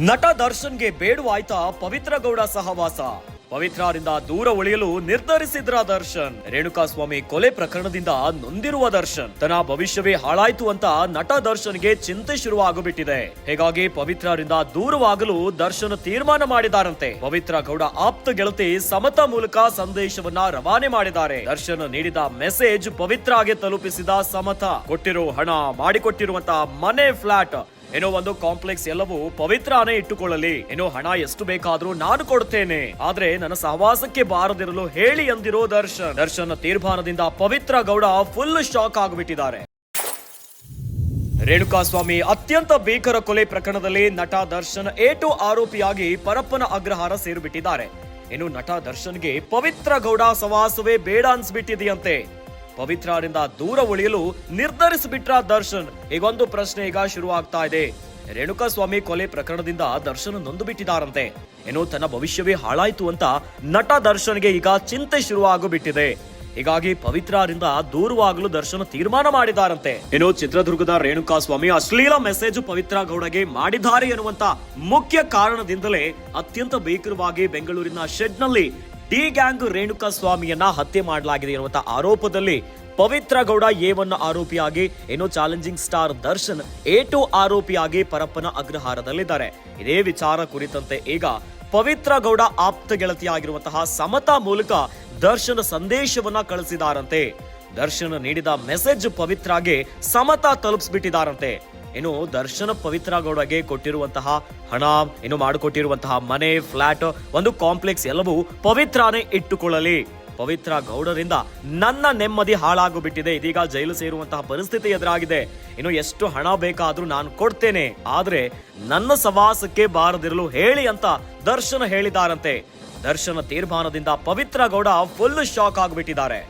ನಟ ದರ್ಶನ್ಗೆ ಬೇಡವಾಯ್ತಾ ಪವಿತ್ರ ಗೌಡ ಸಹವಾಸ. ಪವಿತ್ರರಿಂದ ದೂರ ಉಳಿಯಲು ನಿರ್ಧರಿಸಿದ್ರ ದರ್ಶನ್. ರೇಣುಕಾಸ್ವಾಮಿ ಕೊಲೆ ಪ್ರಕರಣದಿಂದ ನೊಂದಿರುವ ದರ್ಶನ್ ತನ್ನ ಭವಿಷ್ಯವೇ ಹಾಳಾಯ್ತು ಅಂತ ನಟ ದರ್ಶನ್ಗೆ ಚಿಂತೆ ಶುರುವಾಗುಬಿಟ್ಟಿದೆ. ಹೀಗಾಗಿ ಪವಿತ್ರರಿಂದ ದೂರವಾಗಲು ದರ್ಶನ್ ತೀರ್ಮಾನ ಮಾಡಿದಾರಂತೆ. ಪವಿತ್ರ ಗೌಡ ಆಪ್ತ ಗೆಳತಿ ಸಮತಾ ಮೂಲಕ ಸಂದೇಶವನ್ನ ರವಾನೆ ಮಾಡಿದ್ದಾರೆ. ದರ್ಶನ್ ನೀಡಿದ ಮೆಸೇಜ್ ಪವಿತ್ರಾಗೆ ತಲುಪಿಸಿದ ಸಮತಾ. ಕೊಟ್ಟಿರೋ ಹಣ, ಮಾಡಿಕೊಟ್ಟಿರುವಂತಹ ಮನೆ, ಫ್ಲಾಟ್, ಏನೋ ಒಂದು ಕಾಂಪ್ಲೆಕ್ಸ್ ಎಲ್ಲವೂ ಪವಿತ್ರನೇ ಇಟ್ಟುಕೊಳ್ಳಲಿ. ಏನೋ ಹಣ ಎಷ್ಟು ಬೇಕಾದ್ರೂ ನಾನು ಕೊಡ್ತೇನೆ, ಆದ್ರೆ ನನ್ನ ಸಹವಾಸಕ್ಕೆ ಬಾರದಿರಲು ಹೇಳಿ ಅಂದಿರೋ ದರ್ಶನ್. Darshan ತೀರ್ಮಾನದಿಂದ Pavithra Gowda full shock ಆಗಿಬಿಟ್ಟಿದ್ದಾರೆ. ರೇಣುಕಾಸ್ವಾಮಿ ಅತ್ಯಂತ ಭೀಕರ ಕೊಲೆ ಪ್ರಕರಣದಲ್ಲಿ ನಟ ದರ್ಶನ್ ಏಟು ಆರೋಪಿಯಾಗಿ ಪರಪ್ಪನ ಅಗ್ರಹಾರ ಸೇರಿಬಿಟ್ಟಿದ್ದಾರೆ. ಇನ್ನು ನಟ ದರ್ಶನ್ಗೆ ಪವಿತ್ರ ಗೌಡ ಸಹವಾಸವೇ ಬೇಡ ಅನ್ಸ್ಬಿಟ್ಟಿದೆಯಂತೆ. ಪವಿತ್ರರಿಂದ ದೂರ ಉಳಿಯಲು ನಿರ್ಧರಿಸಿಬಿಟ್ರ ದರ್ಶನ್. ಈಗೊಂದು ಪ್ರಶ್ನೆ ಈಗ ಶುರುವಾಗ್ತಾ ಇದೆ. ರೇಣುಕಾಸ್ವಾಮಿ ಕೊಲೆ ಪ್ರಕರಣದಿಂದ ದರ್ಶನ್ ನೊಂದು ಬಿಟ್ಟಿದ್ದಾರಂತೆ. ಏನೋ ತನ್ನ ಭವಿಷ್ಯವೇ ಹಾಳಾಯ್ತು ಅಂತ ನಟ ದರ್ಶನ್ಗೆ ಈಗ ಚಿಂತೆ ಶುರುವಾಗುಬಿಟ್ಟಿದೆ. ಹೀಗಾಗಿ ಪವಿತ್ರರಿಂದ ದೂರವಾಗಲು ದರ್ಶನ್ ತೀರ್ಮಾನ ಮಾಡಿದಾರಂತೆ. ಏನೋ ಚಿತ್ರದುರ್ಗದ ರೇಣುಕಾಸ್ವಾಮಿ ಅಶ್ಲೀಲ ಮೆಸೇಜ್ ಪವಿತ್ರ ಗೌಡಗೆ ಮಾಡಿದ್ದಾರೆ ಎನ್ನುವಂತ ಮುಖ್ಯ ಕಾರಣದಿಂದಲೇ ಅತ್ಯಂತ ಭೀಕರವಾಗಿ ಬೆಂಗಳೂರಿನ ಶೆಡ್ ನಲ್ಲಿ ಡಿ ಗ್ಯಾಂಗ್ ರೇಣುಕಾಸ್ವಾಮಿಯನ್ನ ಹತ್ಯೆ ಮಾಡಲಾಗಿದೆ ಎನ್ನುವಂತ ಆರೋಪದಲ್ಲಿ ಪವಿತ್ರ ಗೌಡ A1 ಆರೋಪಿಯಾಗಿ, ಏನೋ ಚಾಲೆಂಜಿಂಗ್ ಸ್ಟಾರ್ ದರ್ಶನ್ A2 ಆರೋಪಿಯಾಗಿ ಪರಪ್ಪನ ಅಗ್ರಹಾರದಲ್ಲಿದ್ದಾರೆ. ಇದೇ ವಿಚಾರ ಕುರಿತಂತೆ ಈಗ ಪವಿತ್ರ ಗೌಡ ಆಪ್ತ ಗೆಳತಿಯಾಗಿರುವಂತಹ ಸಮತಾ ಮೂಲಕ ದರ್ಶನ್ ಸಂದೇಶವನ್ನ ಕಳಿಸಿದಾರಂತೆ. ದರ್ಶನ್ ನೀಡಿದ ಮೆಸೇಜ್ ಪವಿತ್ರಾಗೆ ಸಮತಾ ತಲುಪಿಸ್ಬಿಟ್ಟಿದಾರಂತೆ. ಏನು ದರ್ಶನ ಪವಿತ್ರ ಗೌಡಗೆ ಕೊಟ್ಟಿರುವಂತಹ ಹಣ, ಏನು ಮಾಡಿಕೊಟ್ಟಿರುವಂತಹ ಮನೆ, ಫ್ಲಾಟ್, ಒಂದು ಕಾಂಪ್ಲೆಕ್ಸ್ ಎಲ್ಲವೂ ಪವಿತ್ರನೇ ಇಟ್ಟುಕೊಳ್ಳಲಿ. ಪವಿತ್ರ ಗೌಡರಿಂದ ನನ್ನ ನೆಮ್ಮದಿ ಹಾಳಾಗುಬಿಟ್ಟಿದೆ. ಇದೀಗ ಜೈಲು ಸೇರುವಂತಹ ಪರಿಸ್ಥಿತಿ ಎದುರಾಗಿದೆ. ಇನ್ನು ಎಷ್ಟು ಹಣ ಬೇಕಾದ್ರೂ ನಾನು ಕೊಡ್ತೇನೆ, ಆದ್ರೆ ನನ್ನ ಸವಾಸಕ್ಕೆ ಬಾರದಿರಲು ಹೇಳಿ ಅಂತ ದರ್ಶನ ಹೇಳಿದಾರಂತೆ. ದರ್ಶನ ತೀರ್ಮಾನದಿಂದ ಪವಿತ್ರ ಗೌಡ ಫುಲ್ ಶಾಕ್ ಆಗಿಬಿಟ್ಟಿದ್ದಾರೆ.